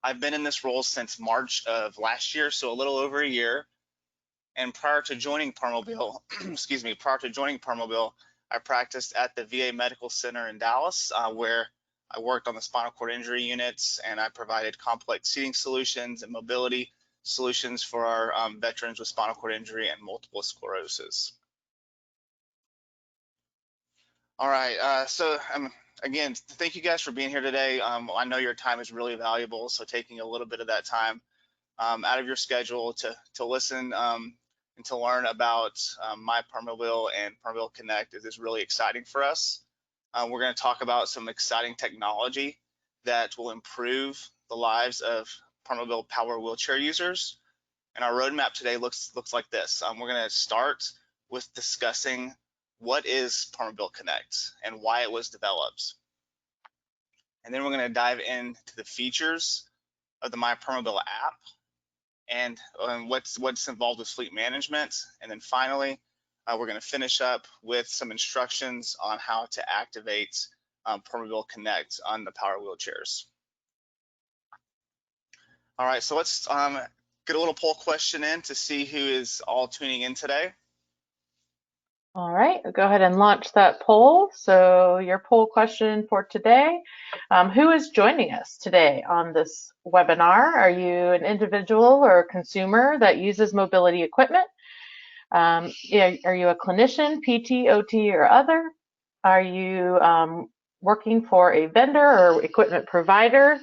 I've been in this role since March of last year, so a little over a year. And prior to joining Permobil, excuse me, prior to joining Permobil, I practiced at the VA Medical Center in Dallas, where I worked on the spinal cord injury units, and I provided complex seating solutions and mobility solutions for our veterans with spinal cord injury and multiple sclerosis. All right, again, thank you guys for being here today. I know your time is really valuable, so taking a little bit of that time out of your schedule to listen and to learn about MyPermobil and Permobil Connect is really exciting for us. We're going to talk about some exciting technology that will improve the lives of Permobil power wheelchair users. And our roadmap today looks like this. We're going to start with discussing what is Permobil Connect and why it was developed. And then we're going to dive into the features of the MyPermobil app and what's involved with fleet management. And then finally, we're going to finish up with some instructions on how to activate Permobil Connect on the power wheelchairs. All right, so let's get a little poll question in to see who is all tuning in today. All right, I'll go ahead and launch that poll. So your poll question for today, who is joining us today on this webinar? Are you an individual or a consumer that uses mobility equipment? Are you a clinician, PT, OT, or other? Are you working for a vendor or equipment provider?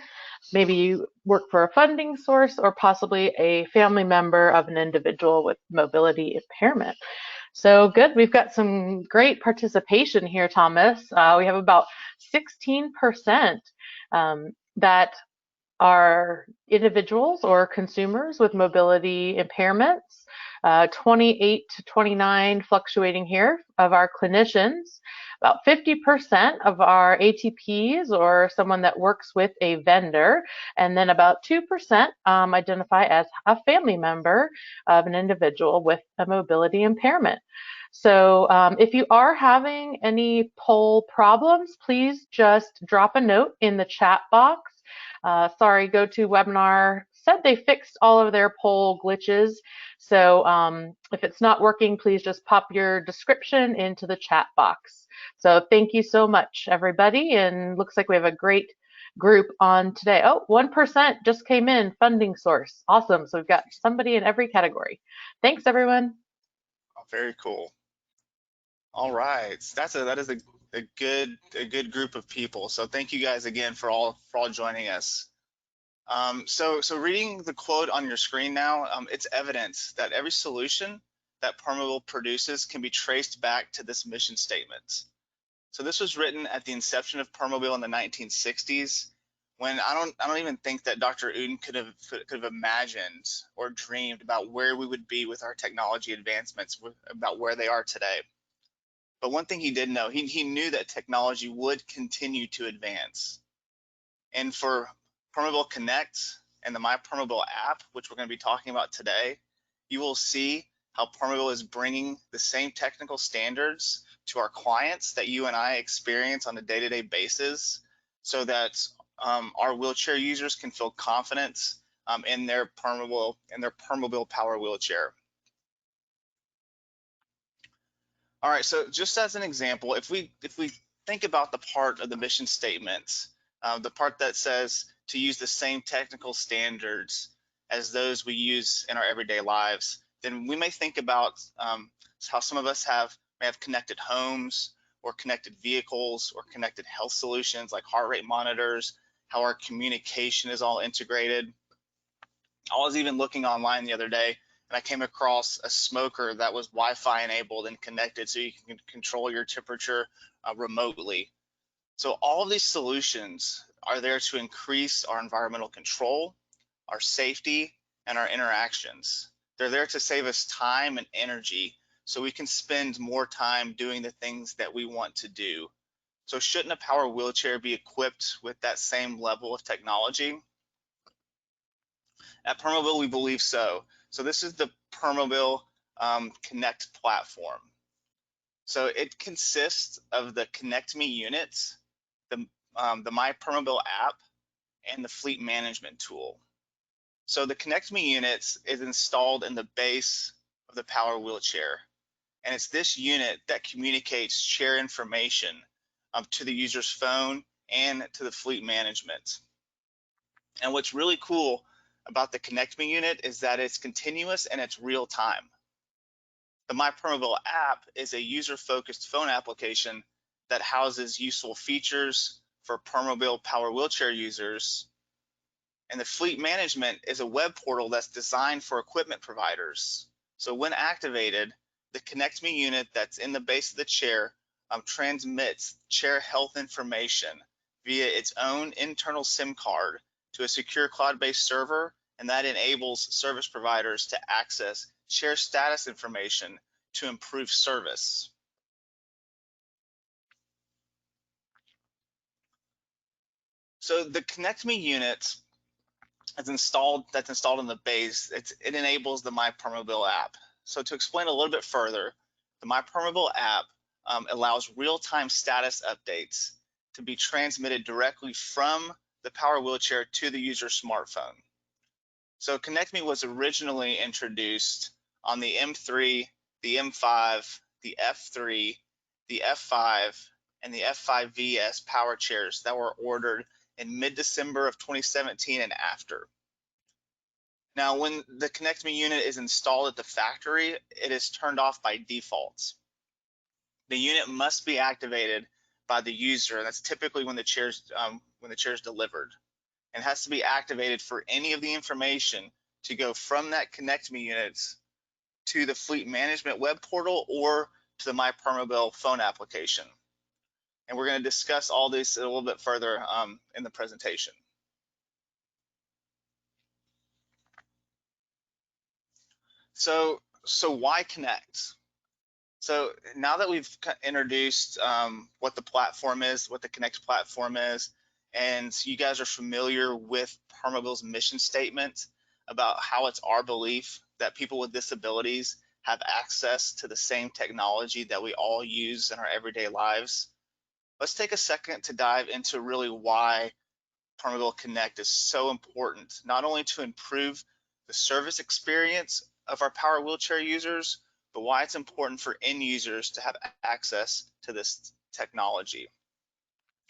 Maybe you work for a funding source or possibly a family member of an individual with mobility impairment. So good, we've got some great participation here, Thomas. We have about 16% that are individuals or consumers with mobility impairments, 28 to 29 fluctuating here of our clinicians, about 50% of our ATPs or someone that works with a vendor, and then about 2% identify as a family member of an individual with a mobility impairment. So if you are having any poll problems, please just drop a note in the chat box. Sorry, GoToWebinar said they fixed all of their poll glitches. So if it's not working, please just pop your description into the chat box. So thank you so much, everybody. And looks like we have a great group on today. Oh, 1% just came in, funding source. Awesome. So we've got somebody in every category. Thanks, everyone. Oh, very cool. All right, that is a good group of people. So thank you guys again for all joining us. So reading the quote on your screen now, it's evident that every solution that Permobil produces can be traced back to this mission statement. So this was written at the inception of Permobil in the 1960s, when I don't even think that Dr. Uden could have imagined or dreamed about where we would be with our technology advancements, about where they are today. But one thing he did know, he knew that technology would continue to advance. And for Permobil Connect and the MyPermobil app, which we're going to be talking about today, you will see how Permobil is bringing the same technical standards to our clients that you and I experience on a day-to-day basis, so that our wheelchair users can feel confident in their Permobil power wheelchair. All right, so just as an example, if we think about the part of the mission statement, the part that says to use the same technical standards as those we use in our everyday lives, then we may think about how some of us may have connected homes or connected vehicles or connected health solutions like heart rate monitors, how our communication is all integrated. I was even looking online the other day, and I came across a smoker that was Wi-Fi enabled and connected, so you can control your temperature remotely. So all of these solutions are there to increase our environmental control, our safety, and our interactions. They're there to save us time and energy so we can spend more time doing the things that we want to do. So shouldn't a power wheelchair be equipped with that same level of technology? At Permobil, we believe so. So this is the Permobil Connect platform. So it consists of the Connect Me units, the MyPermobil app, and the fleet management tool. So the Connect Me unit is installed in the base of the power wheelchair. And it's this unit that communicates chair information to the user's phone and to the fleet management. And what's really cool about the Connect Me unit is that it's continuous and it's real time. The MyPermobil app is a user-focused phone application that houses useful features for Permobil power wheelchair users. And the fleet management is a web portal that's designed for equipment providers. So when activated, the Connect Me unit that's in the base of the chair transmits chair health information via its own internal SIM card to a secure cloud-based server, and that enables service providers to access chair status information to improve service. So the Connect Me unit that's installed in the base, it enables the MyPermobil app. So to explain a little bit further, the MyPermobil app allows real-time status updates to be transmitted directly from the power wheelchair to the user's smartphone. So Connect Me was originally introduced on the M3, the M5, the F3, the F5, and the F5VS power chairs that were ordered in mid-December of 2017 and after. Now, when the Connect Me unit is installed at the factory, it is turned off by default. The unit must be activated by the user, and that's typically when the chair's delivered. And has to be activated for any of the information to go from that Connect Me unit to the fleet management web portal or to the MyPermobil phone application. And we're going to discuss all this a little bit further in the presentation. So why Connect? So now that we've introduced what the platform is, what the Connect platform is, and you guys are familiar with Permobil's mission statement about how it's our belief that people with disabilities have access to the same technology that we all use in our everyday lives, let's take a second to dive into really why Permobil Connect is so important, not only to improve the service experience of our power wheelchair users, but why it's important for end users to have access to this technology.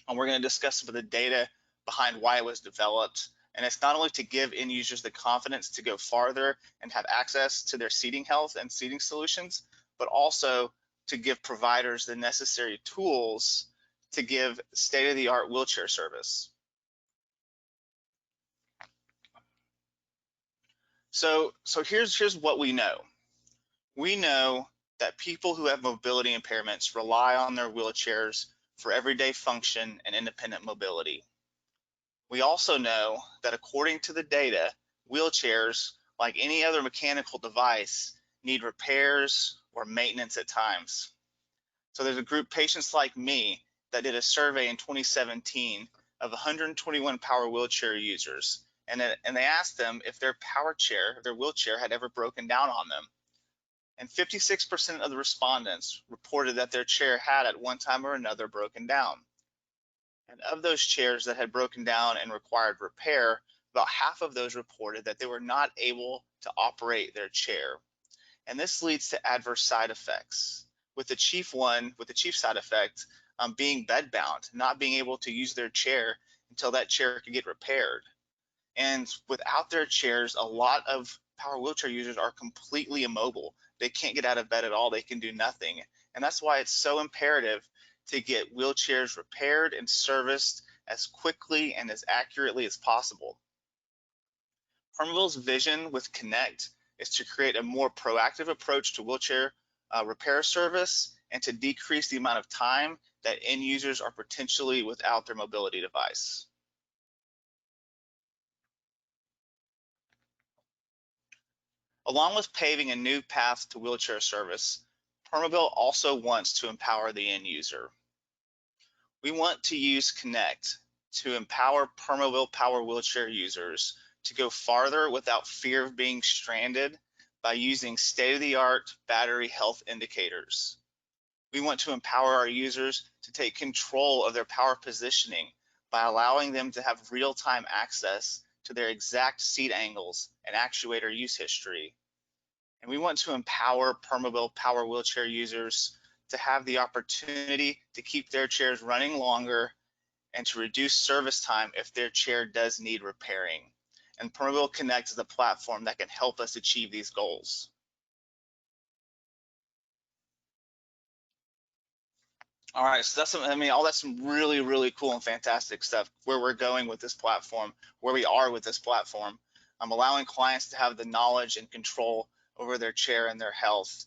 And we're going to discuss some of the data behind why it was developed. And it's not only to give end users the confidence to go farther and have access to their seating health and seating solutions, but also to give providers the necessary tools to give state-of-the-art wheelchair service. So here's what we know. We know that people who have mobility impairments rely on their wheelchairs for everyday function and independent mobility. We also know that according to the data, wheelchairs, like any other mechanical device, need repairs or maintenance at times. So there's a group, Patients Like Me, that did a survey in 2017 of 121 power wheelchair users. And they asked them if their wheelchair had ever broken down on them. And 56% of the respondents reported that their chair had at one time or another broken down. And of those chairs that had broken down and required repair, about half of those reported that they were not able to operate their chair. And this leads to adverse side effects, with the chief side effect being bedbound, not being able to use their chair until that chair could get repaired. And without their chairs, a lot of power wheelchair users are completely immobile. They can't get out of bed at all. They can do nothing. And that's why it's so imperative to get wheelchairs repaired and serviced as quickly and as accurately as possible. Permobil's vision with Connect is to create a more proactive approach to wheelchair repair service and to decrease the amount of time that end users are potentially without their mobility device. Along with paving a new path to wheelchair service, Permobil also wants to empower the end user. We want to use Connect to empower Permobil power wheelchair users to go farther without fear of being stranded by using state-of-the-art battery health indicators. We want to empower our users to take control of their power positioning by allowing them to have real-time access to their exact seat angles and actuator use history. And we want to empower Permobil power wheelchair users to have the opportunity to keep their chairs running longer and to reduce service time if their chair does need repairing. And Permobil Connect is a platform that can help us achieve these goals. All right, so that's all that's some really, really cool and fantastic stuff where we're going with this platform, where we are with this platform. I'm allowing clients to have the knowledge and control over their chair and their health.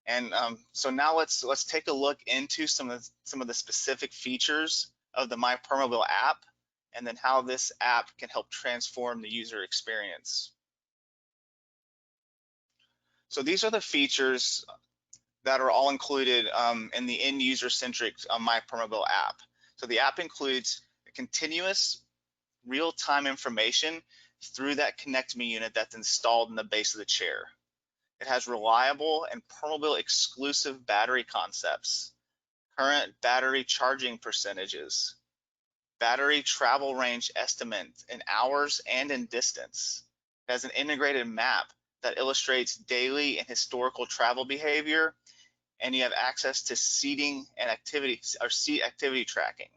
And so now let's take a look into some of the specific features of the MyPermobil app, and then how this app can help transform the user experience. So these are the features that are all included in the end user centric MyPermobil app. So the app includes a continuous real-time information through that Connect Me unit that's installed in the base of the chair. It has reliable and Permobil exclusive battery concepts, current battery charging percentages, battery travel range estimate in hours and in distance. It has an integrated map that illustrates daily and historical travel behavior, and you have access to seating and activity or seat activity tracking.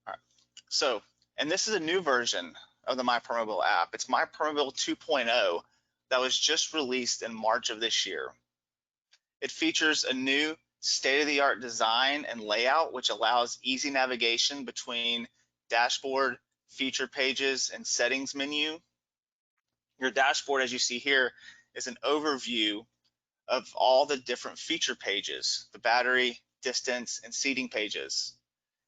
All right. So, and this is a new version of the MyPermobil app. It's MyPermobil 2.0 that was just released in March of this year. It features a new state-of-the-art design and layout, which allows easy navigation between dashboard, feature pages, and settings menu. Your dashboard, as you see here, is an overview of all the different feature pages, the battery, distance, and seating pages.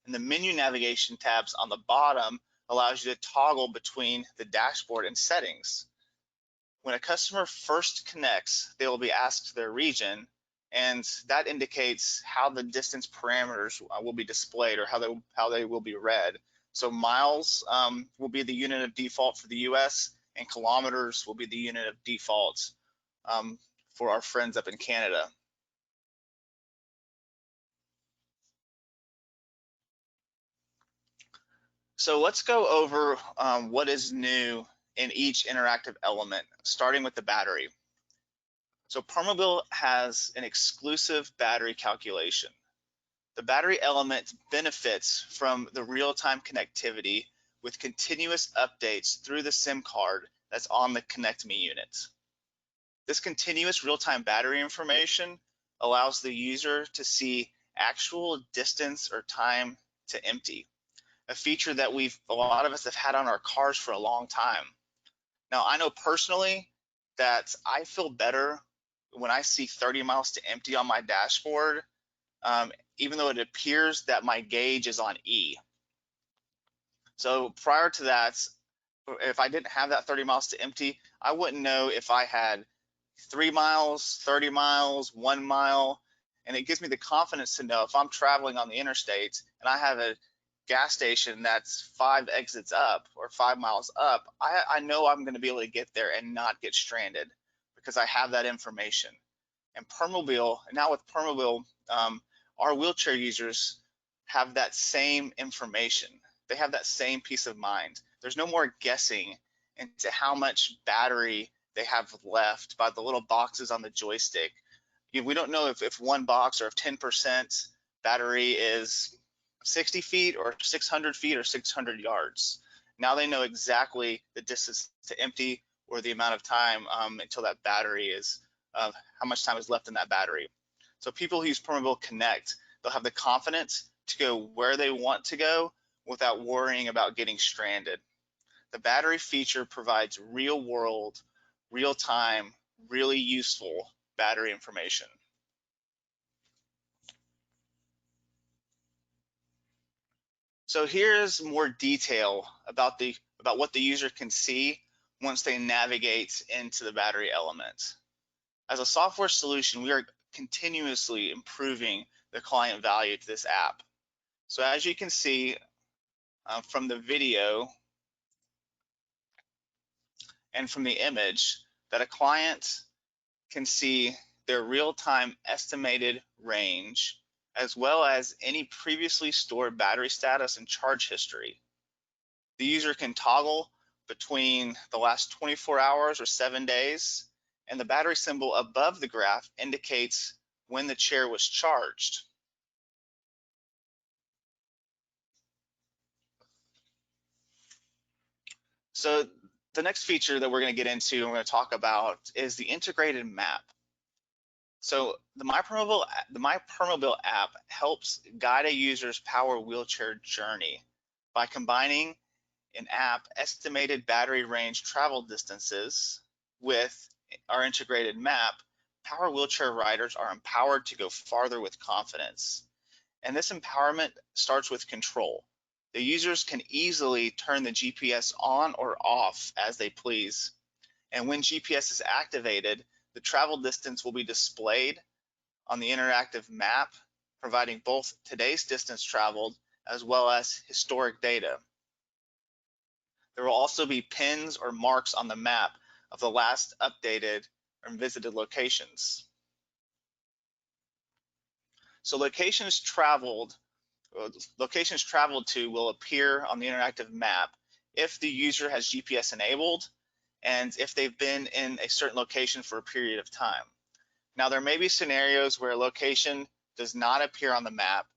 And the menu navigation tabs on the bottom allows you to toggle between the dashboard and settings. When a customer first connects, they will be asked their region, and that indicates how the distance parameters will be displayed, or how they will be read. So miles will be the unit of default for the US, and kilometers will be the unit of default for our friends up in Canada. So let's go over what is new in each interactive element, starting with the battery. So Permobil has an exclusive battery calculation. The battery element benefits from the real-time connectivity with continuous updates through the SIM card that's on the Connect Me unit. This continuous real-time battery information allows the user to see actual distance or time to empty, a feature that a lot of us have had on our cars for a long time. Now, I know personally that I feel better when I see 30 miles to empty on my dashboard, even though it appears that my gauge is on E. So prior to that, if I didn't have that 30 miles to empty, I wouldn't know if I had 3 miles, 30 miles, 1 mile, and it gives me the confidence to know if I'm traveling on the interstate and I have a gas station that's 5 exits up or 5 miles up, I know I'm going to be able to get there and not get stranded because I have that information. And Permobil, now with Permobil, our wheelchair users have that same information. They have that same peace of mind. There's no more guessing into how much battery they have left by the little boxes on the joystick. We don't know if one box or if 10% battery is 60 feet or 600 feet or 600 yards. Now they know exactly the distance to empty or the amount of time until that battery is, how much time is left in that battery. So people who use Permobil Connect, they'll have the confidence to go where they want to go without worrying about getting stranded. The battery feature provides real world, real time, really useful battery information. So here's more detail about what the user can see once they navigate into the battery element. As a software solution, we are continuously improving the client value to this app. So as you can see from the video and from the image, that a client can see their real-time estimated range, as well as any previously stored battery status and charge history. The user can toggle between the last 24 hours or 7 days, and the battery symbol above the graph indicates when the chair was charged. So the next feature that we're going to get into and we're going to talk about is the integrated map. So the MyPermobil app helps guide a user's power wheelchair journey by combining an app estimated battery range travel distances with our integrated map. Power wheelchair riders are empowered to go farther with confidence. And this empowerment starts with control. The users can easily turn the GPS on or off as they please. And when GPS is activated, the travel distance will be displayed on the interactive map, providing both today's distance traveled as well as historic data. There will also be pins or marks on the map of the last updated or visited locations. So locations traveled to will appear on the interactive map if the user has GPS enabled and if they've been in a certain location for a period of time. Now, there may be scenarios where a location does not appear on the map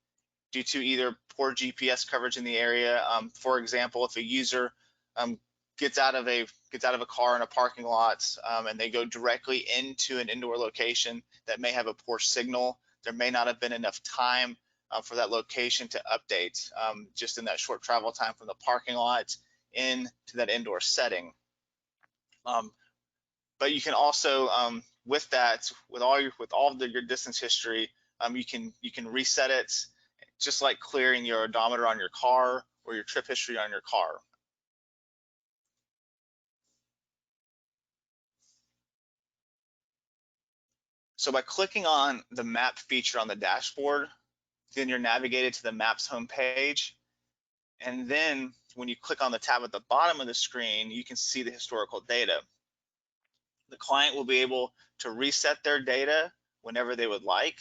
due to either poor GPS coverage in the area. For example, if a user gets out of a car in a parking lot and they go directly into an indoor location that may have a poor signal, there may not have been enough time for that location to update just in that short travel time from the parking lot into that indoor setting. But you can also, with all of your distance history, you can reset it, just like clearing your odometer on your car or your trip history on your car. So by clicking on the map feature on the dashboard, then you're navigated to the maps homepage. And then when you click on the tab at the bottom of the screen, you can see the historical data. The client will be able to reset their data whenever they would like.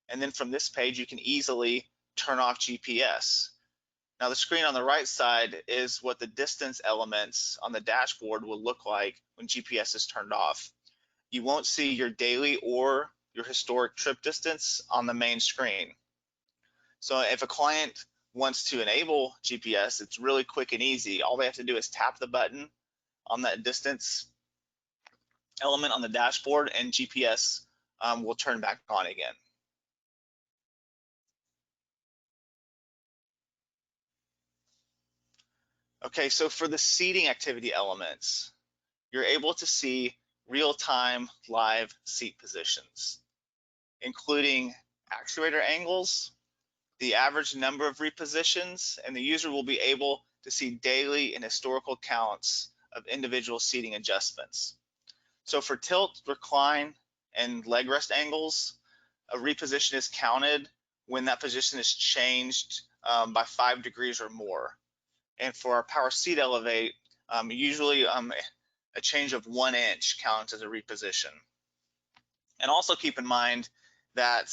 And then from this page, you can easily turn off GPS. Now the screen on the right side is what the distance elements on the dashboard will look like when GPS is turned off. You won't see your daily or your historic trip distance on the main screen. So if a client wants to enable GPS, it's really quick and easy. All they have to do is tap the button on that distance element on the dashboard and GPS will turn back on again. Okay, so for the seating activity elements, you're able to see real-time live seat positions, including actuator angles, the average number of repositions, and the user will be able to see daily and historical counts of individual seating adjustments. So for tilt, recline, and leg rest angles, a reposition is counted when that position is changed by 5 degrees or more. And for our power seat elevate, usually a change of 1 inch counts as a reposition. And also keep in mind that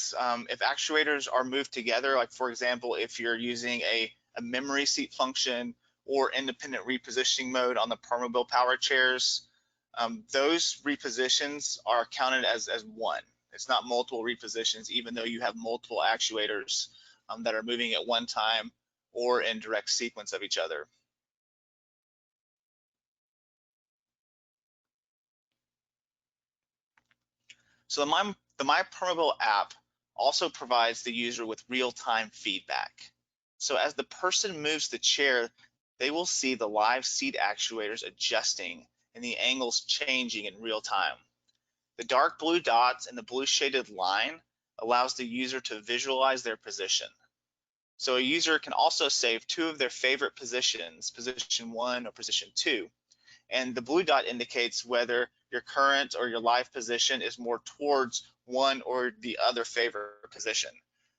if actuators are moved together, like for example, if you're using a memory seat function or independent repositioning mode on the Permobil power chairs, those repositions are counted as one. It's not multiple repositions, even though you have multiple actuators that are moving at one time or in direct sequence of each other. So the MyPermobil app also provides the user with real-time feedback. So as the person moves the chair, they will see the live seat actuators adjusting and the angles changing in real time. The dark blue dots and the blue shaded line allows the user to visualize their position. So a user can also save 2 of their favorite positions, position 1 or position 2. And the blue dot indicates whether your current or your live position is more towards one or the other favorite position.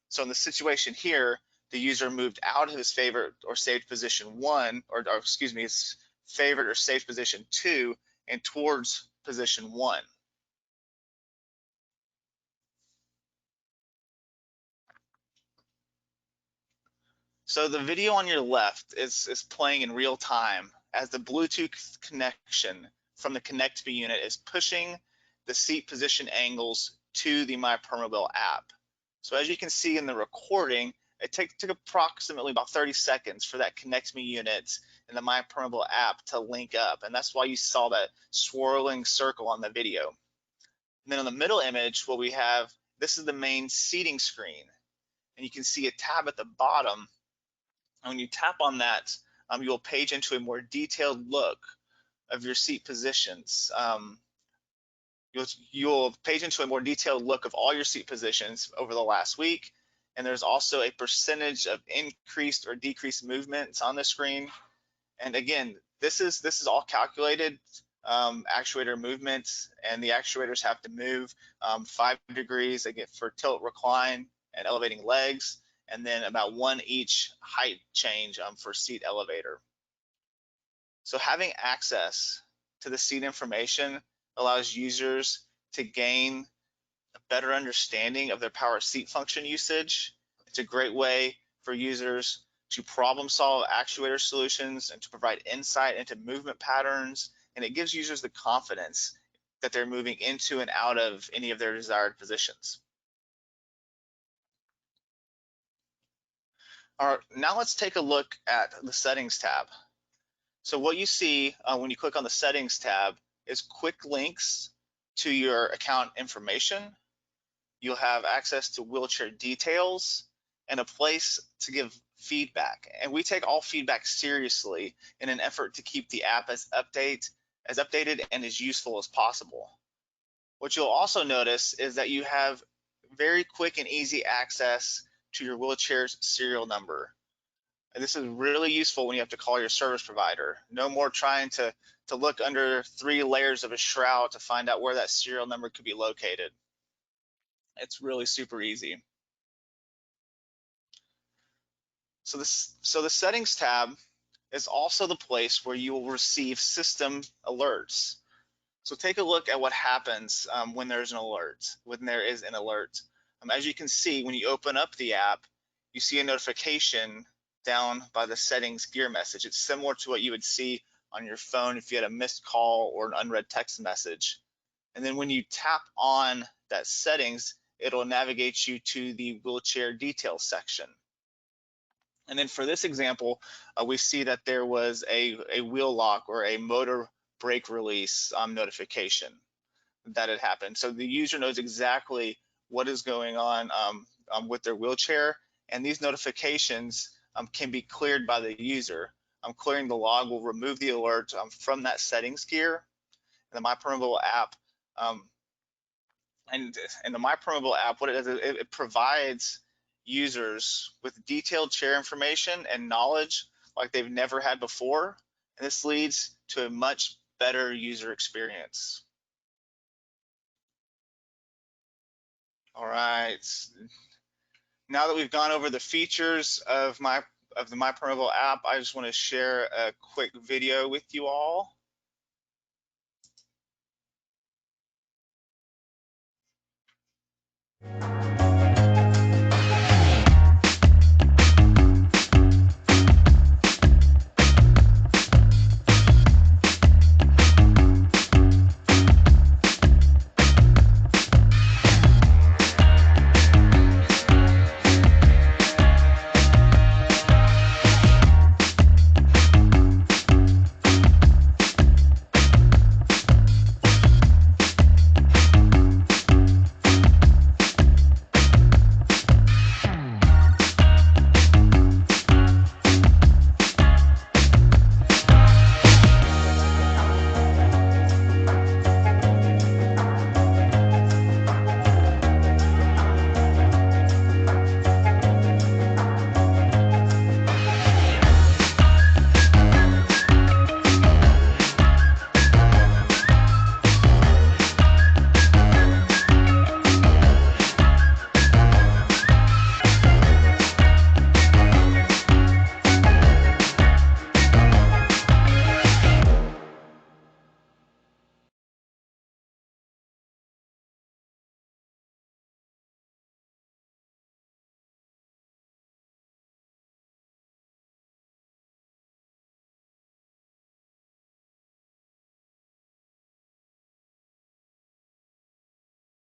So in the situation here, the user moved out of his favorite or saved position 1, or excuse me, his favorite or saved position 2 and towards position 1. So the video on your left is playing in real time as the Bluetooth connection from the Connect Me unit is pushing the seat position angles to the MyPermobil app. So as you can see in the recording, it took approximately about 30 seconds for that Connect Me unit and the MyPermobil app to link up, and that's why you saw that swirling circle on the video. And then on the middle image, what we have, this is the main seating screen, and you can see a tab at the bottom. And when you tap on that, you will page into a more detailed look of your seat positions. You'll page into a more detailed look of all your seat positions over the last week. And there's also a percentage of increased or decreased movements on the screen. And again, this is all calculated actuator movements, and the actuators have to move 5 degrees again for tilt, recline, and elevating legs, and then about 1 each height change for seat elevator. So having access to the seat information allows users to gain a better understanding of their power seat function usage. It's a great way for users to problem solve actuator solutions and to provide insight into movement patterns, and it gives users the confidence that they're moving into and out of any of their desired positions. All right, now let's take a look at the settings tab. So what you see when you click on the settings tab is quick links to your account information. You'll have access to wheelchair details and a place to give feedback. And we take all feedback seriously in an effort to keep the app as updated and as useful as possible. What you'll also notice is that you have very quick and easy access to your wheelchair's serial number. And this is really useful when you have to call your service provider. No more trying to look under 3 layers of a shroud to find out where that serial number could be located. It's really super easy. So the settings tab is also the place where you will receive system alerts. So take a look at what happens when there's an alert, when there is an alert. As you can see, when you open up the app, you see a notification down by the settings gear message. It's similar to what you would see on your phone if you had a missed call or an unread text message. And then when you tap on that settings, it'll navigate you to the wheelchair details section. And then for this example, we see that there was a wheel lock or a motor brake release notification that had happened. So the user knows exactly what is going on with their wheelchair, and these notifications can be cleared by the user. Clearing the log will remove the alert from that settings gear. And the MyPermobil app, and the MyPermobil app, what it does is it provides users with detailed chair information and knowledge like they've never had before, and this leads to a much better user experience. All right, now that we've gone over the features of the MyPermobil app, I just want to share a quick video with you all.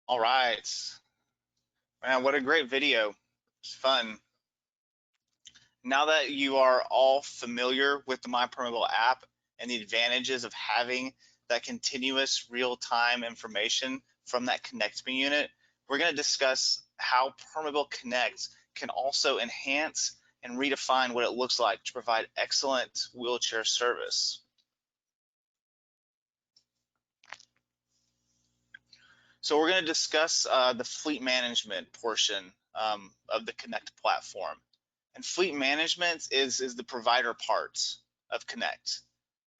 All right. Man, what a great video. It's fun. Now that you are all familiar with the MyPermobil app and the advantages of having that continuous real-time information from that Connect Me unit, we're going to discuss how Permobil Connect can also enhance and redefine what it looks like to provide excellent wheelchair service. So we're going to discuss the fleet management portion of the Connect platform. And fleet management is the provider part of Connect.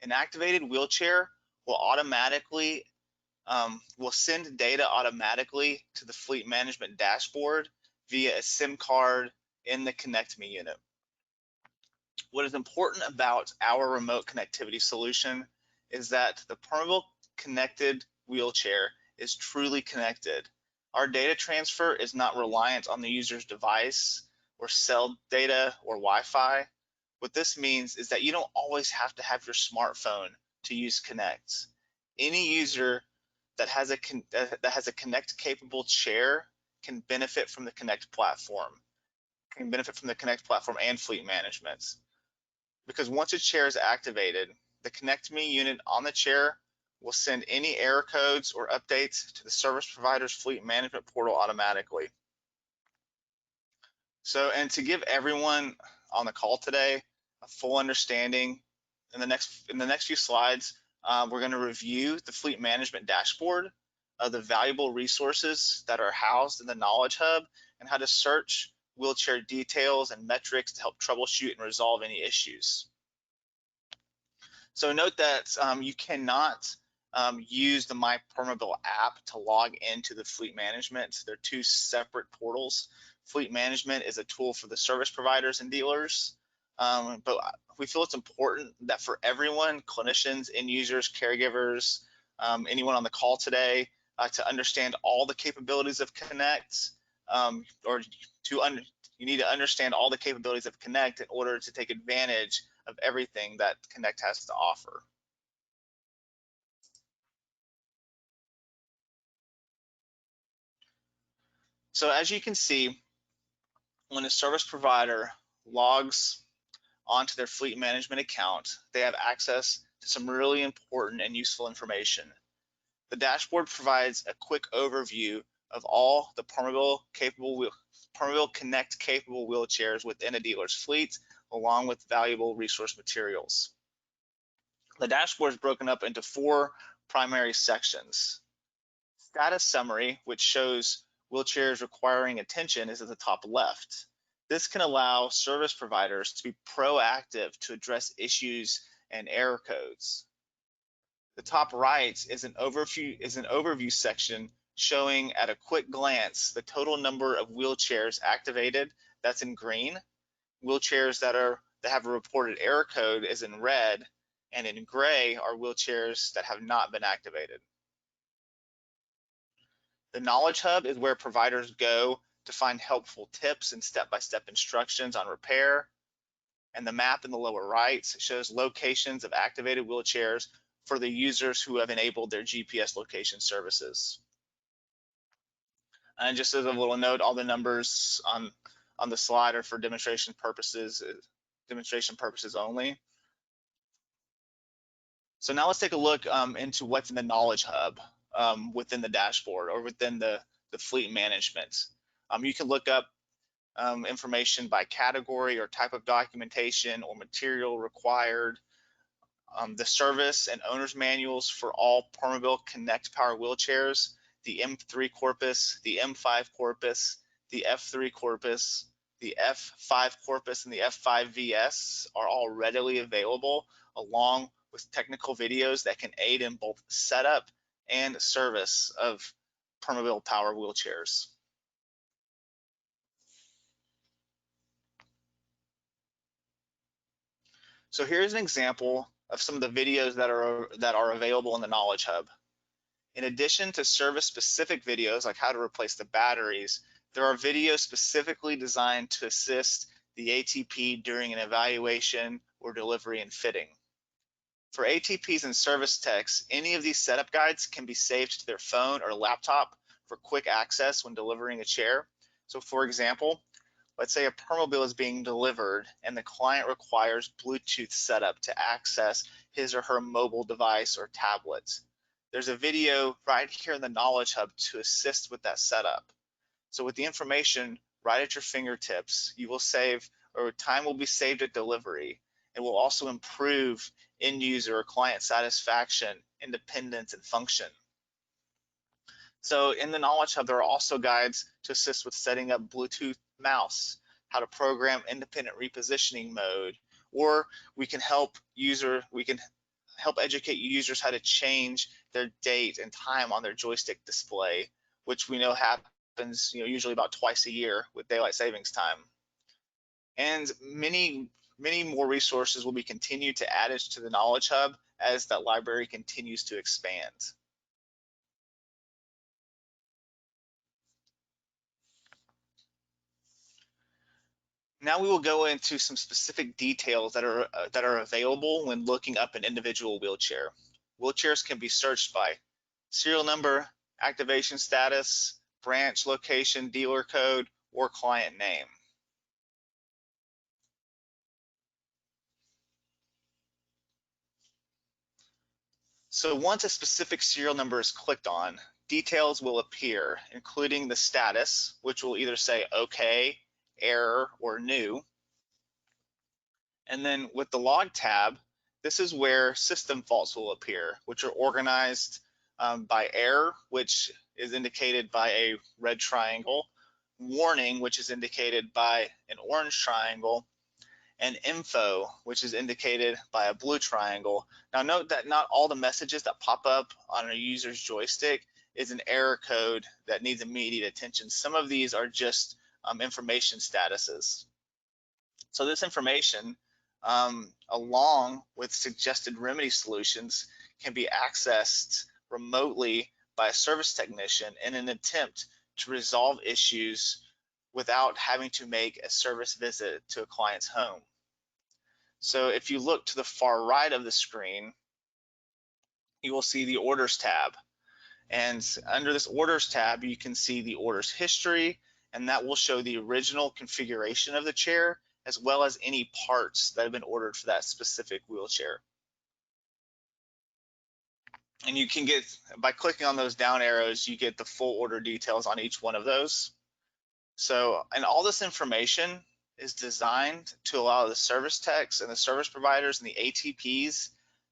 An activated wheelchair will automatically will send data automatically to the fleet management dashboard via a SIM card in the Connect Me unit. What is important about our remote connectivity solution is that the Permobil connected wheelchair is truly connected. Our data transfer is not reliant on the user's device or cell data or Wi-Fi. What this means is that you don't always have to have your smartphone to use Connect. Any user that has a Connect capable chair can benefit from the Connect platform, and fleet management. Because once a chair is activated, the Connect Me unit on the chair will send any error codes or updates to the service provider's fleet management portal automatically. So, and to give everyone on the call today a full understanding, in the next few slides, we're going to review the fleet management dashboard, the valuable resources that are housed in the Knowledge Hub, and how to search wheelchair details and metrics to help troubleshoot and resolve any issues. So note that you cannot use the MyPermobil app to log into the fleet management. They're two separate portals. Fleet management is a tool for the service providers and dealers, but we feel it's important that for everyone, clinicians, end users, caregivers, anyone on the call today, to understand all the capabilities of Connect, or you need to understand all the capabilities of Connect in order to take advantage of everything that Connect has to offer. So as you can see, when a service provider logs onto their fleet management account, they have access to some really important and useful information. The dashboard provides a quick overview of all the Permobil Connect capable wheelchairs within a dealer's fleet, along with valuable resource materials. The dashboard is broken up into 4 primary sections. Status summary, which shows wheelchairs requiring attention, is at the top left. This can allow service providers to be proactive to address issues and error codes. The top right is an overview section showing at a quick glance the total number of wheelchairs activated. That's in green. Wheelchairs that have a reported error code is in red, and in gray are wheelchairs that have not been activated. The Knowledge Hub is where providers go to find helpful tips and step-by-step instructions on repair. And the map in the lower right shows locations of activated wheelchairs for the users who have enabled their GPS location services. And just as a little note, all the numbers on the slide are for demonstration purposes only. So now let's take a look into what's in the Knowledge Hub within the dashboard or within the fleet management. You can look up information by category or type of documentation or material required. The service and owner's manuals for all Permobil Connect Power wheelchairs, the M3 Corpus, the M5 Corpus, the F3 Corpus, the F5 Corpus, and the F5 VS are all readily available, along with technical videos that can aid in both setup and service of Permobil Power wheelchairs. So here's an example of some of the videos that are available in the Knowledge Hub. In addition to service-specific videos like how to replace the batteries, there are videos specifically designed to assist the ATP during an evaluation or delivery and fitting. For ATPs and service techs, any of these setup guides can be saved to their phone or laptop for quick access when delivering a chair. So for example, let's say a Permobil is being delivered and the client requires Bluetooth setup to access his or her mobile device or tablet. There's a video right here in the Knowledge Hub to assist with that setup. So with the information right at your fingertips, you will save, or time will be saved at delivery. It will also improve end user or client satisfaction, independence, and function. So in the Knowledge Hub, there are also guides to assist with setting up Bluetooth mouse, how to program independent repositioning mode, or we can help educate users how to change their date and time on their joystick display, which we know happens, usually about twice a year with daylight savings time. And many more resources will be continued to add to the Knowledge Hub as that library continues to expand. Now we will go into some specific details that are available when looking up an individual wheelchair. Wheelchairs can be searched by serial number, activation status, branch location, dealer code, or client name. So once a specific serial number is clicked on, details will appear, including the status, which will either say OK, error, or new. And then with the log tab, this is where system faults will appear, which are organized by error, which is indicated by a red triangle, warning, which is indicated by an orange triangle, and info, which is indicated by a blue triangle. Now note that not all the messages that pop up on a user's joystick is an error code that needs immediate attention. Some of these are just information statuses. So this information, along with suggested remedy solutions, can be accessed remotely by a service technician in an attempt to resolve issues without having to make a service visit to a client's home. So if you look to the far right of the screen, you will see the Orders tab. And under this Orders tab, you can see the orders history, and that will show the original configuration of the chair, as well as any parts that have been ordered for that specific wheelchair. And you can get, by clicking on those down arrows, you get the full order details on each one of those. So, and all this information is designed to allow the service techs and the service providers and the ATPs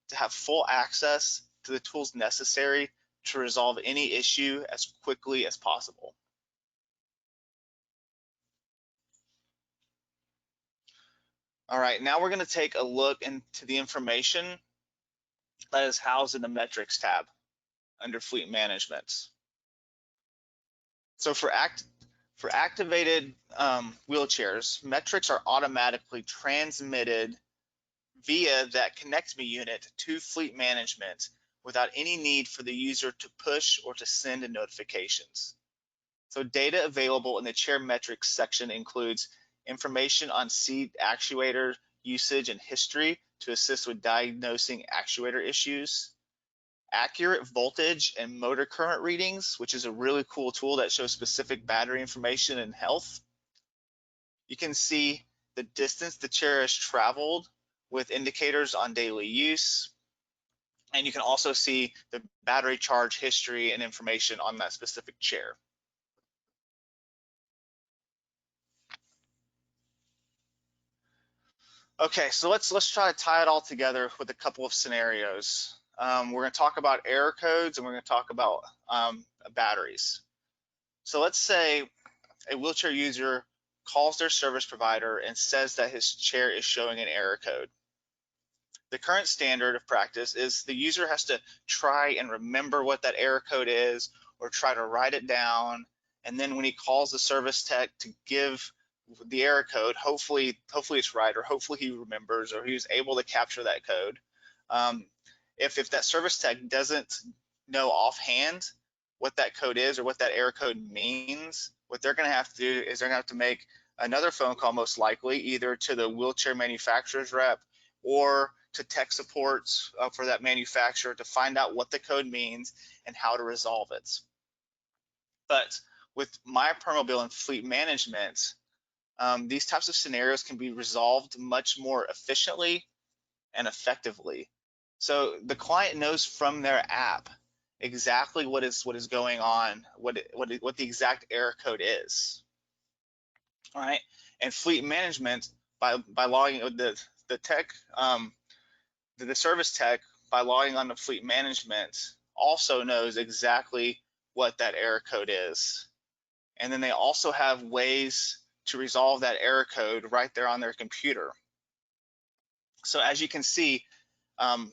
to have full access to the tools necessary to resolve any issue as quickly as possible. All right, now we're going to take a look into the information that is housed in the Metrics tab under Fleet Management. So for activated wheelchairs, metrics are automatically transmitted via that Connect Me unit to Fleet Management without any need for the user to push or to send notifications. So data available in the chair metrics section includes information on seat actuator usage and history to assist with diagnosing actuator issues, accurate voltage and motor current readings, which is a really cool tool that shows specific battery information and health. You can see the distance the chair has traveled with indicators on daily use. And you can also see the battery charge history and information on that specific chair. Okay, so let's try to tie it all together with a couple of scenarios. We're going to talk about error codes and we're going to talk about batteries. So let's say a wheelchair user calls their service provider and says that his chair is showing an error code. The current standard of practice is the user has to try and remember what that error code is or try to write it down. And then when he calls the service tech to give the error code, hopefully it's right, or hopefully he remembers, or he was able to capture that code. If that service tech doesn't know offhand what that code is or what that error code means, what they're going to have to do is they're going to have to make another phone call, most likely either to the wheelchair manufacturer's rep or to tech support for that manufacturer to find out what the code means and how to resolve it. But with MyPermobil and fleet management, these types of scenarios can be resolved much more efficiently and effectively. So the client knows from their app exactly what is going on, what the exact error code is. All right, and fleet management, by logging the tech, the service tech, by logging on to fleet management, also knows exactly what that error code is, and then they also have ways to resolve that error code right there on their computer. So as you can see, um,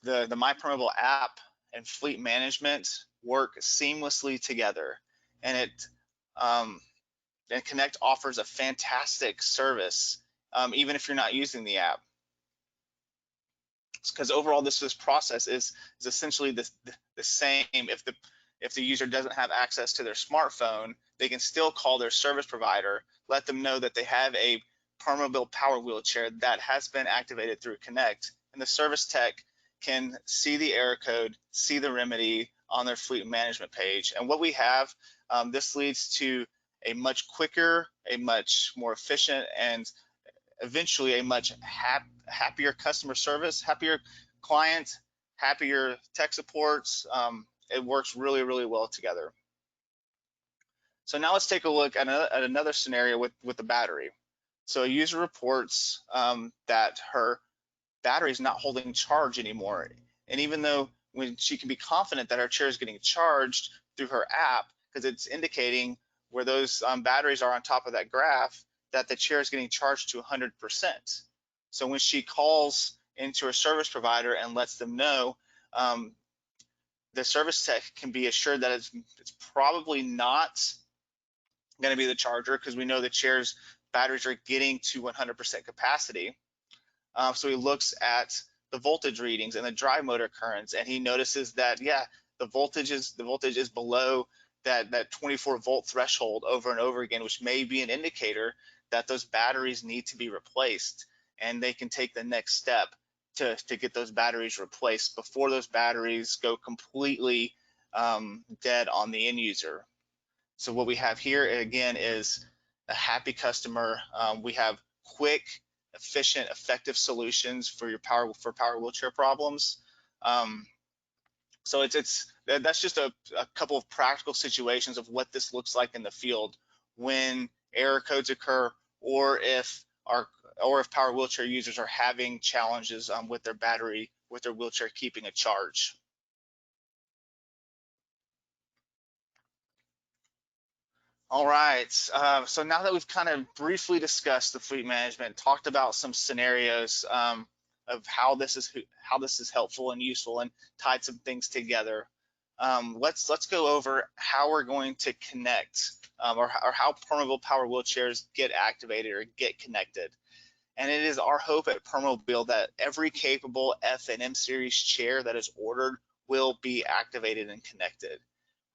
the MyPermobil app and fleet management work seamlessly together, and um, Connect offers a fantastic service, even if you're not using the app, because overall this process is essentially the same. If the user doesn't have access to their smartphone, they can still call their service provider, let them know that they have a Permobil power wheelchair that has been activated through Connect, and the service tech can see the error code, see the remedy on their fleet management page. And what we have, this leads to a much quicker, a much more efficient, and eventually a much happier customer service, happier client, happier tech supports. It works really, really well together. So now let's take a look at another scenario with the battery. So a user reports that her battery is not holding charge anymore. And even though when she can be confident that her chair is getting charged through her app, because it's indicating where those batteries are on top of that graph, that the chair is getting charged to 100%. So when she calls into her service provider and lets them know, the service tech can be assured that it's probably not going to be the charger, because we know the chair's batteries are getting to 100% capacity. So he looks at the voltage readings and the drive motor currents, and he notices that, yeah, the voltage is below that 24 volt threshold over and over again, which may be an indicator that those batteries need to be replaced, and they can take the next step to get those batteries replaced before those batteries go completely dead on the end user. So what we have here again is a happy customer. We have quick, efficient, effective solutions for your power wheelchair problems. So that's just a couple of practical situations of what this looks like in the field when error codes occur, or if power wheelchair users are having challenges with their battery, with their wheelchair keeping a charge. All right, so now that we've kind of briefly discussed the fleet management, talked about some scenarios of how this is helpful and useful, and tied some things together, let's go over how we're going to connect, or how Permobil power wheelchairs get activated or get connected. And it is our hope at Permobil that every capable F and M series chair that is ordered will be activated and connected.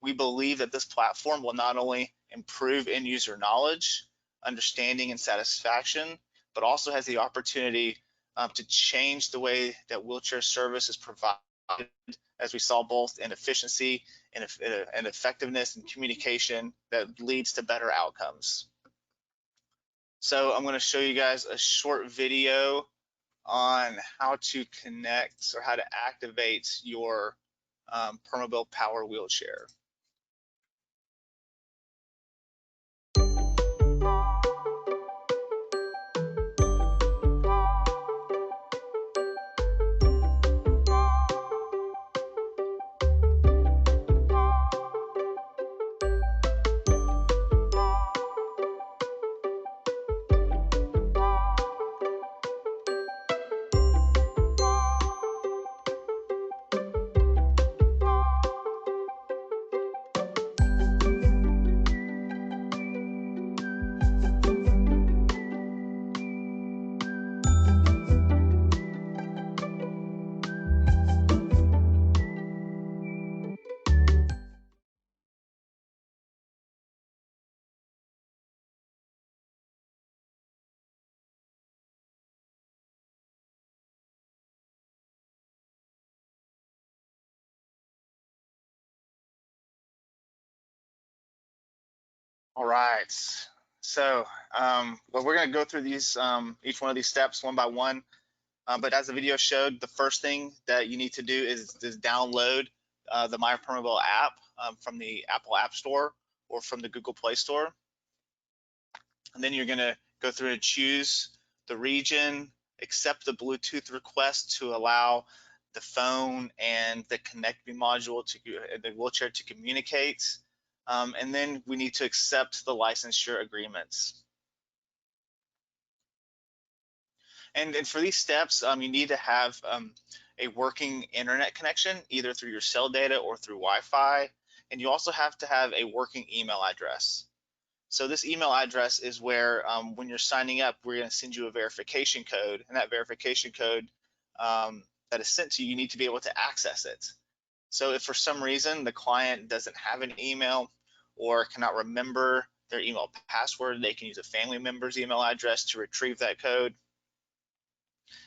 We believe that this platform will not only improve end user knowledge, understanding, and satisfaction, but also has the opportunity to change the way that wheelchair service is provided, as we saw, both in efficiency and effectiveness and communication that leads to better outcomes. So I'm going to show you guys a short video on how to connect or how to activate your Permobil power wheelchair. All right. So, well, we're going to go through these each one of these steps one by one. But as the video showed, the first thing that you need to do is download the MyPermobil app from the Apple App Store or from the Google Play Store. And then you're going to go through and choose the region, accept the Bluetooth request to allow the phone and the connecting module to the wheelchair to communicate. And then we need to accept the licensure agreements. And for these steps, you need to have a working internet connection, either through your cell data or through Wi-Fi. And you also have to have a working email address. So this email address is where, when you're signing up, we're going to send you a verification code, and that verification code that is sent to you, you need to be able to access it. So if for some reason the client doesn't have an email or cannot remember their email password, they can use a family member's email address to retrieve that code.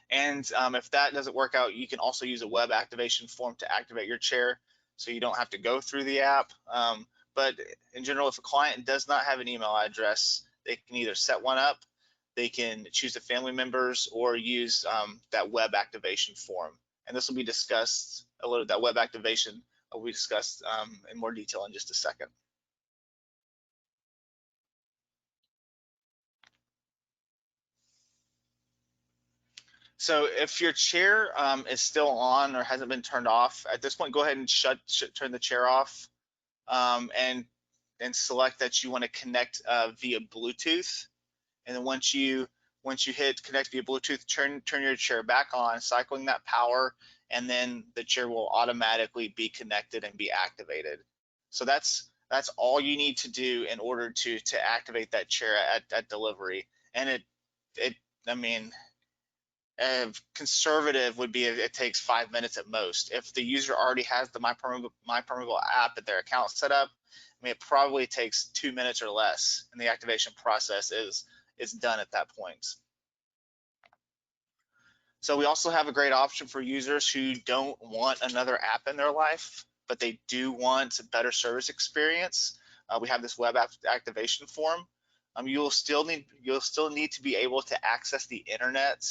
And if that doesn't work out, you can also use a web activation form to activate your chair, so you don't have to go through the app. But in general, if a client does not have an email address, they can either set one up, they can choose the family members, or use that web activation form. And this will be discussed a little. That web activation will be discussed in more detail in just a second. So if your chair is still on or hasn't been turned off, at this point, go ahead and turn the chair off, and select that you want to connect via Bluetooth. And then once you hit connect via Bluetooth, turn your chair back on, cycling that power, and then the chair will automatically be connected and be activated. So that's all you need to do in order to activate that chair at delivery. And it I mean, conservative would be it takes 5 minutes at most. If the user already has the MyPermobil app at their account set up, I mean, it probably takes 2 minutes or less, and the activation process is done at that point. So we also have a great option for users who don't want another app in their life, but they do want a better service experience. We have this web activation form. You'll still need to be able to access the internet,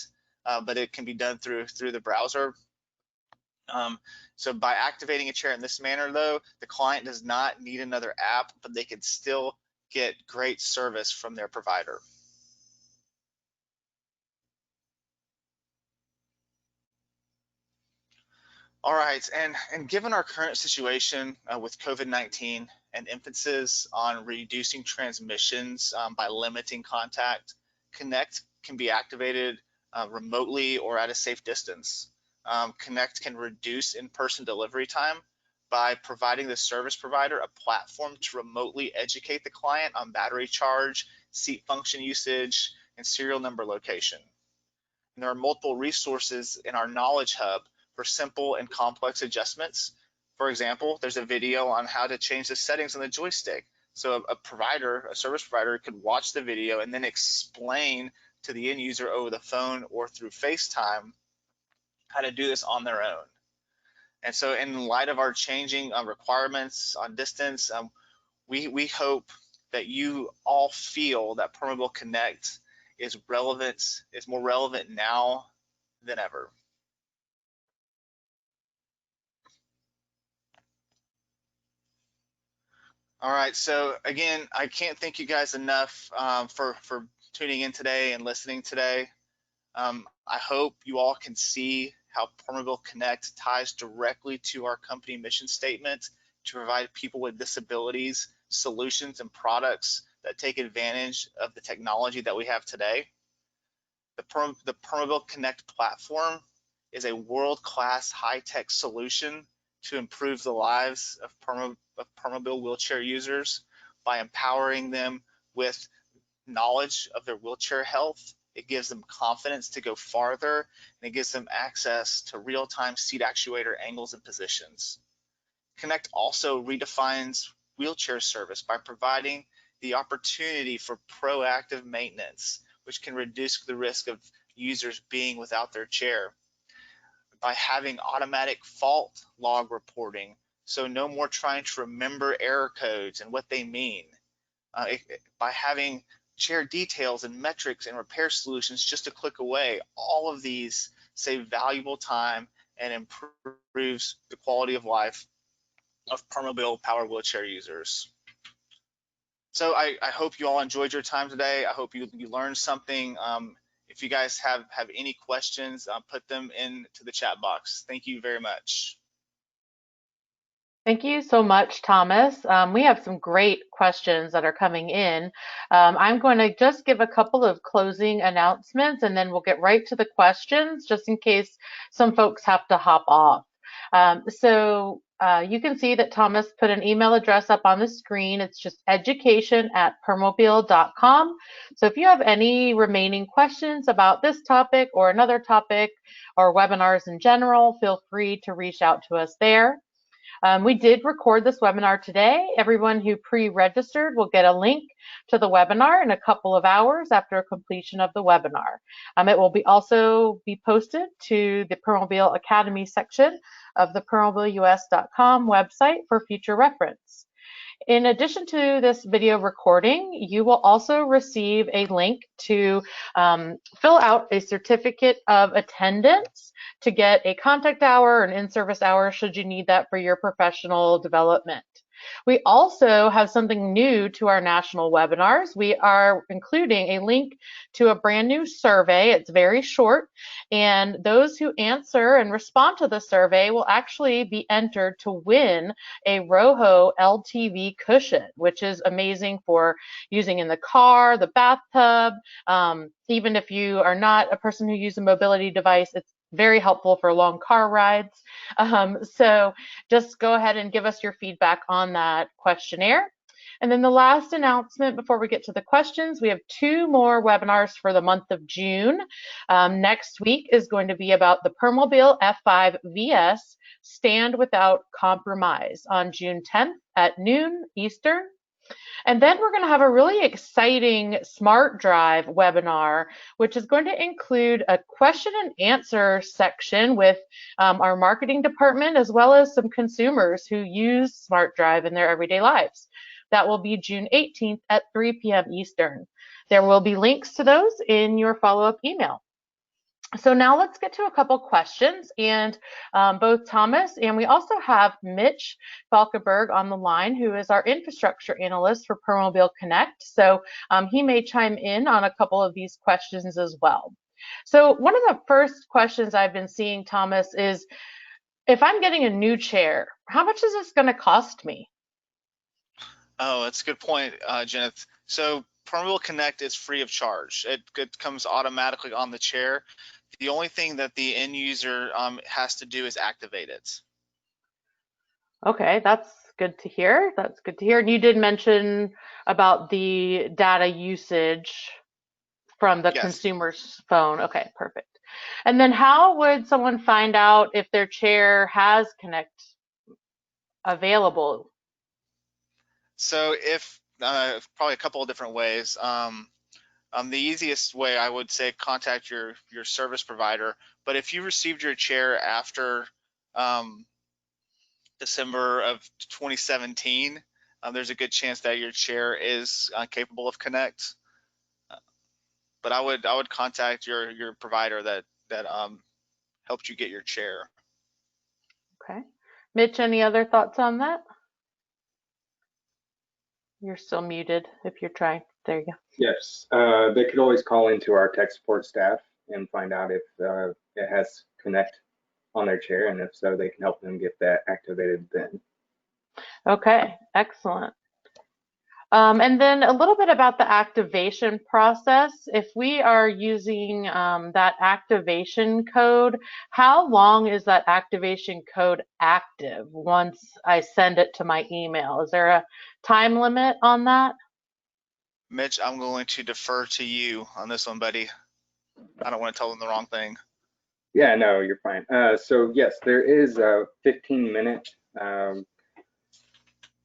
but it can be done through the browser. So by activating a chair in this manner, though, the client does not need another app, but they can still get great service from their provider. All right, and given our current situation with COVID-19 and emphasis on reducing transmissions by limiting contact, Connect can be activated remotely or at a safe distance. Connect can reduce in-person delivery time by providing the service provider a platform to remotely educate the client on battery charge, seat function usage, and serial number location. And there are multiple resources in our Knowledge Hub for simple and complex adjustments. For example, there's a video on how to change the settings on the joystick. So a service provider could watch the video and then explain to the end user over the phone or through FaceTime how to do this on their own. And so in light of our changing requirements on distance, we hope that you all feel that Permobil Connect is more relevant now than ever. All right, so again, I can't thank you guys enough for tuning in today and listening today. I hope you all can see how Permobil Connect ties directly to our company mission statement to provide people with disabilities solutions and products that take advantage of the technology that we have today. The Permobil Connect platform is a world-class high-tech solution to improve the lives of Permobil wheelchair users by empowering them with knowledge of their wheelchair health. It gives them confidence to go farther, and it gives them access to real-time seat actuator angles and positions. Connect also redefines wheelchair service by providing the opportunity for proactive maintenance, which can reduce the risk of users being without their chair. By having automatic fault log reporting, so no more trying to remember error codes and what they mean. by having chair details and metrics and repair solutions just a click away. All of these save valuable time and improves the quality of life of Permobil power wheelchair users. So I hope you all enjoyed your time today. I hope you learned something. If you guys have any questions, put them into the chat box. Thank you very much. Thank you so much, Thomas. We have some great questions that are coming in. I'm going to just give a couple of closing announcements and then we'll get right to the questions just in case some folks have to hop off. You can see that Thomas put an email address up on the screen. It's just education@permobil.com. So if you have any remaining questions about this topic or another topic or webinars in general, feel free to reach out to us there. We did record this webinar today. Everyone who pre-registered will get a link to the webinar in a couple of hours after completion of the webinar. It will also be posted to the Permobil Academy section of the permobilus.com website for future reference. In addition to this video recording, you will also receive a link to fill out a certificate of attendance to get a contact hour or an in-service hour should you need that for your professional development. We also have something new to our national webinars. We are including a link to a brand new survey. It's very short, and those who answer and respond to the survey will actually be entered to win a Roho LTV cushion, which is amazing for using in the car, the bathtub. Even if you are not a person who uses a mobility device, it's very helpful for long car rides. So just go ahead and give us your feedback on that questionnaire. And then the last announcement before we get to the questions, we have 2 more webinars for the month of June. Next week is going to be about the Permobil F5 VS Stand Without Compromise on June 10th at noon Eastern. And then we're going to have a really exciting Smart Drive webinar, which is going to include a question and answer section with our marketing department, as well as some consumers who use Smart Drive in their everyday lives. That will be June 18th at 3 p.m. Eastern. There will be links to those in your follow-up email. So now let's get to a couple questions, and both Thomas and we also have Mitch Falkenberg on the line, who is our infrastructure analyst for Permobil Connect. So he may chime in on a couple of these questions as well. So one of the first questions I've been seeing, Thomas, is if I'm getting a new chair, how much is this going to cost me? Oh, that's a good point, Jeneth. So Permobil Connect is free of charge. It comes automatically on the chair. The only thing that the end user has to do is activate it. Okay, that's good to hear. That's good to hear. And you did mention about the data usage from the Yes. consumer's phone. Okay, perfect. And then how would someone find out if their chair has Connect available? So if probably a couple of different ways. The easiest way I would say contact your service provider. But if you received your chair after December of 2017, there's a good chance that your chair is capable of Connect. But I would contact your provider that helped you get your chair. Okay. Mitch, any other thoughts on that? You're still muted if you're trying. There you go. Yes, they could always call into our tech support staff and find out if it has Connect on their chair, and if so, they can help them get that activated then. Okay, excellent. And then a little bit about the activation process. If we are using that activation code, how long is that activation code active once I send it to my email? Is there a time limit on that? Mitch, I'm going to defer to you on this one, buddy. I don't want to tell them the wrong thing. Yeah, no, you're fine. So yes, there is a 15-minute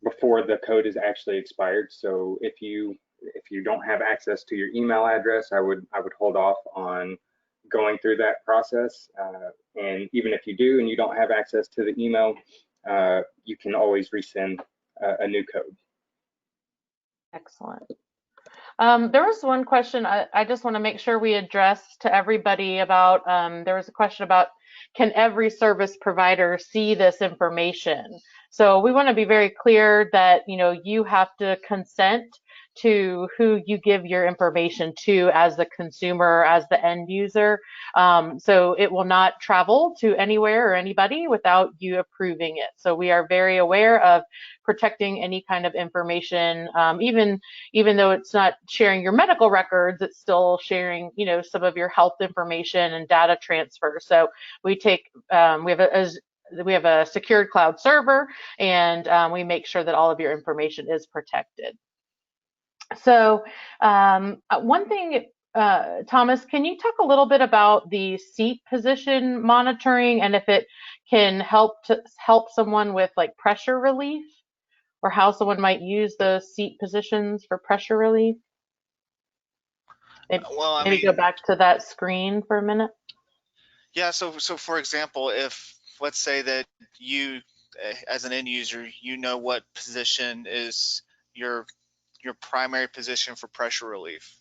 before the code is actually expired. So if you don't have access to your email address, I would hold off on going through that process. And even if you do and you don't have access to the email, you can always resend a new code. Excellent. There was one question I just want to make sure we address to everybody about, there was a question about, can every service provider see this information? So we want to be very clear that, you have to consent to who you give your information to as the consumer, as the end user. So it will not travel to anywhere or anybody without you approving it. So we are very aware of protecting any kind of information, even though it's not sharing your medical records, it's still sharing, some of your health information and data transfer. So we take, we have a secured cloud server, and we make sure that all of your information is protected. So one thing, Thomas, can you talk a little bit about the seat position monitoring and if it can help someone with like pressure relief, or how someone might use the seat positions for pressure relief? Well, I Maybe go mean, back to that screen for a minute. yeah. So for example, if let's say that you, as an end user, you know what position is your your primary position for pressure relief,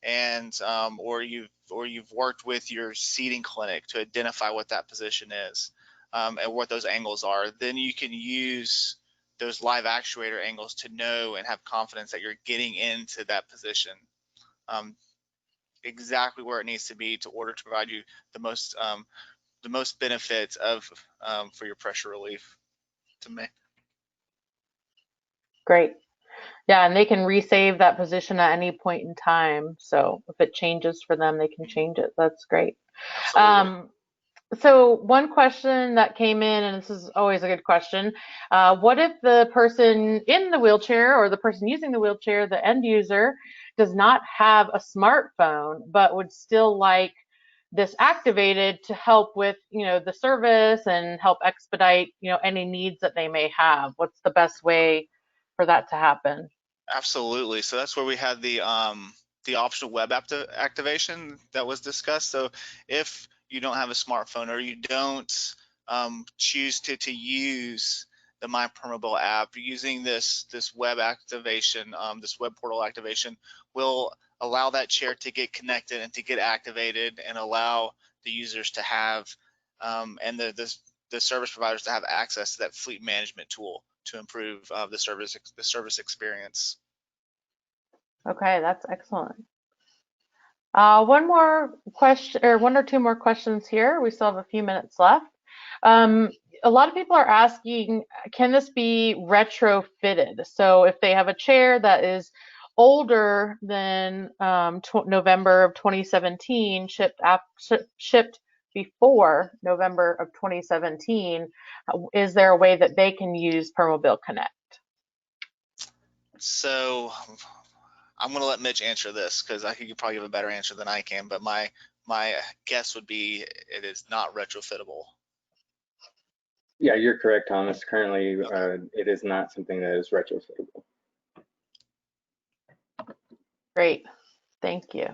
and or you've worked with your seating clinic to identify what that position is, and what those angles are, then you can use those live actuator angles to know and have confidence that you're getting into that position, um, exactly where it needs to be to order to provide you the most benefit of for your pressure relief. To me, Great. Yeah, and they can resave that position at any point in time. So if it changes for them, they can change it. That's great. absolutely. Um, So one question that came in, and this is always a good question, what if the person in the wheelchair or the person using the wheelchair, the end user, does not have a smartphone, but would still like this activated to help with, the service and help expedite, any needs that they may have? What's the best way for that to happen? Absolutely. So that's where we had the optional web activation that was discussed. So if you don't have a smartphone or you don't choose to use the MyPermobil app, using this web activation, this web portal activation will allow that chair to get connected and to get activated, and allow the users to have and the service providers to have access to that fleet management tool to improve the service experience. Okay, that's excellent. One more question, or one or two more questions here. We still have a few minutes left. Um, a lot of people are asking, can this be retrofitted? So if they have a chair that is older than November of 2017, shipped before November of 2017, is there a way that they can use Permobil Connect? So I'm going to let Mitch answer this because I think you probably give a better answer than I can. But my guess would be it is not retrofittable. Yeah, you're correct, Thomas. Currently, Okay. it is not something that is retrofittable. Great, thank you.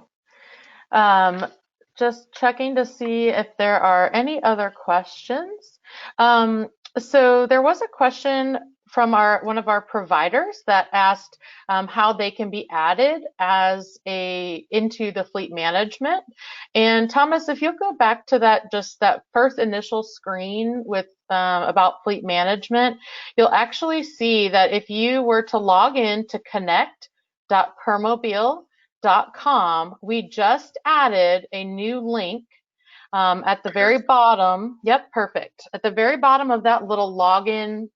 Um, just checking to see if there are any other questions. So there was a question from one of our providers that asked how they can be added as into the fleet management. And Thomas, if you'll go back to that first initial screen with about fleet management, you'll actually see that if you were to log in to connect.permobil.com, we just added a new link at the Here. very bottom. Yep, perfect. At the very bottom of that little login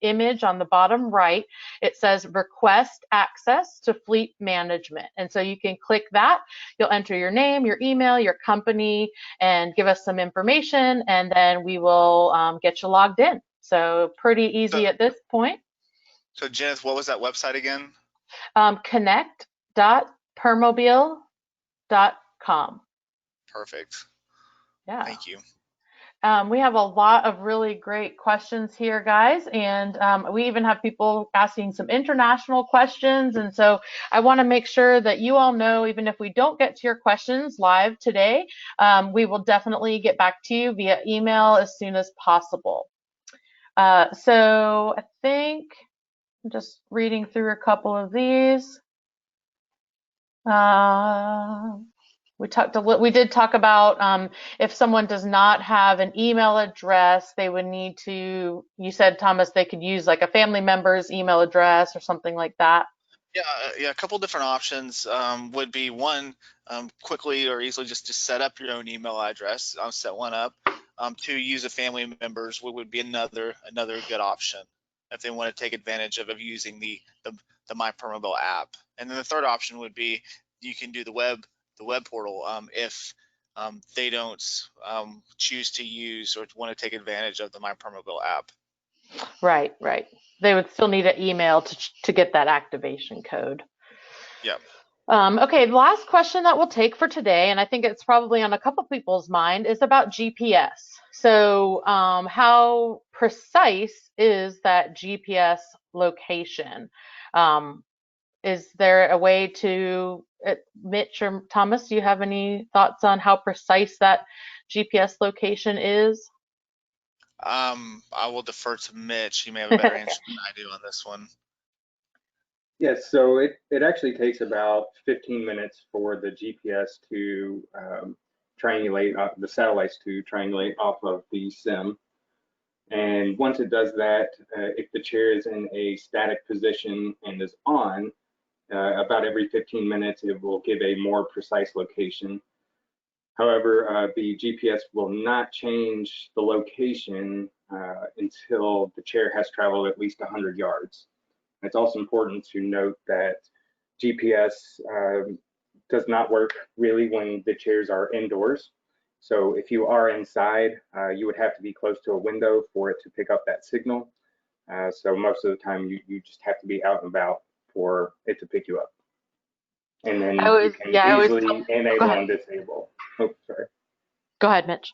image on the bottom right, it says request access to fleet management. And so you can click that. You'll enter your name, your email, your company, and give us some information, and then we will get you logged in. So pretty So, easy at this point. so Jenneth, what was that website again? Connect.permobil.com. Perfect. Yeah. Thank you. We have a lot of really great questions here, guys, and we even have people asking some international questions. And so I want to make sure that you all know, even if we don't get to your questions live today, we will definitely get back to you via email as soon as possible. So I think I'm just reading through a couple of these. We did talk about if someone does not have an email address, they would need to, you said, Thomas, they could use like a family member's email address or something like that. Yeah, a couple different options would be one, quickly or easily just set up your own email address, set one up. Two, use a family member's would be another good option if they want to take advantage of using the MyPermobil app. And then the third option would be you can do the web portal if they don't choose to use or want to take advantage of the MyPermobil app. Right, right. They would still need an email to get that activation code. Yep. Okay, the last question that we'll take for today, and I think it's probably on a couple people's mind, is about GPS. So how precise is that GPS location? Is there a way to, Mitch or Thomas, do you have any thoughts on how precise that GPS location is? I will defer to Mitch. He may have a better answer than I do on this one. Yes, so it actually takes about 15 minutes for the GPS to triangulate, the satellites to triangulate off of the SIM. And once it does that, if the chair is in a static position and is on, about every 15 minutes, it will give a more precise location. However, the GPS will not change the location until the chair has traveled at least 100 yards. It's also important to note that GPS does not work really when the chairs are indoors. So if you are inside, you would have to be close to a window for it to pick up that signal. So most of the time, you just have to be out and about for it to pick you up. And then you can I always easily go enable ahead. and disable. Oh, sorry. Go ahead, Mitch.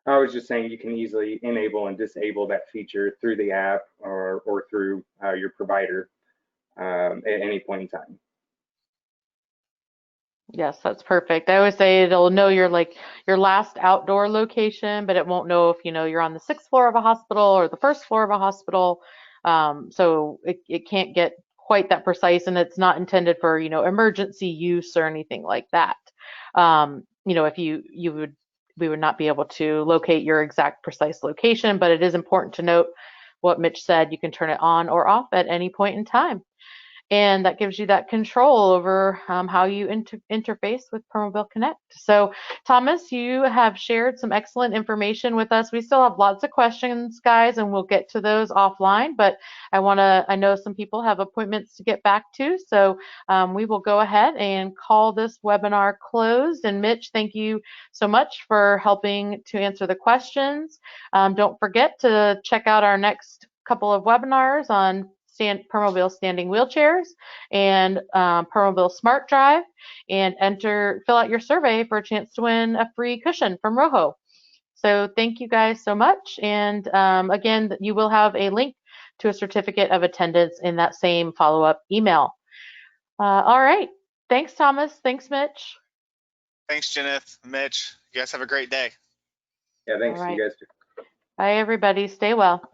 I was just saying you can easily enable and disable that feature through the app or through your provider at any point in time. Yes, that's perfect. I always say it'll know your last outdoor location, but it won't know if you're on the 6th floor of a hospital or the 1st floor of a hospital. So it can't get quite that precise, and it's not intended for emergency use or anything like that. If we would not be able to locate your exact precise location, but it is important to note what Mitch said. You can turn it on or off at any point in time. And that gives you that control over how you interface with Permobil Connect. So, Thomas, you have shared some excellent information with us. We still have lots of questions, guys, and we'll get to those offline. But I know some people have appointments to get back to, so we will go ahead and call this webinar closed. And Mitch, thank you so much for helping to answer the questions. Don't forget to check out our next couple of webinars on Permobil standing wheelchairs and Permobil Smart Drive, and fill out your survey for a chance to win a free cushion from Rojo. So thank you guys so much. And again, you will have a link to a certificate of attendance in that same follow-up email. All right. Thanks, Thomas. Thanks, Mitch. Thanks, Jenith, Mitch. You guys have a great day. Yeah, thanks. All right. You guys too. Bye, everybody. Stay well.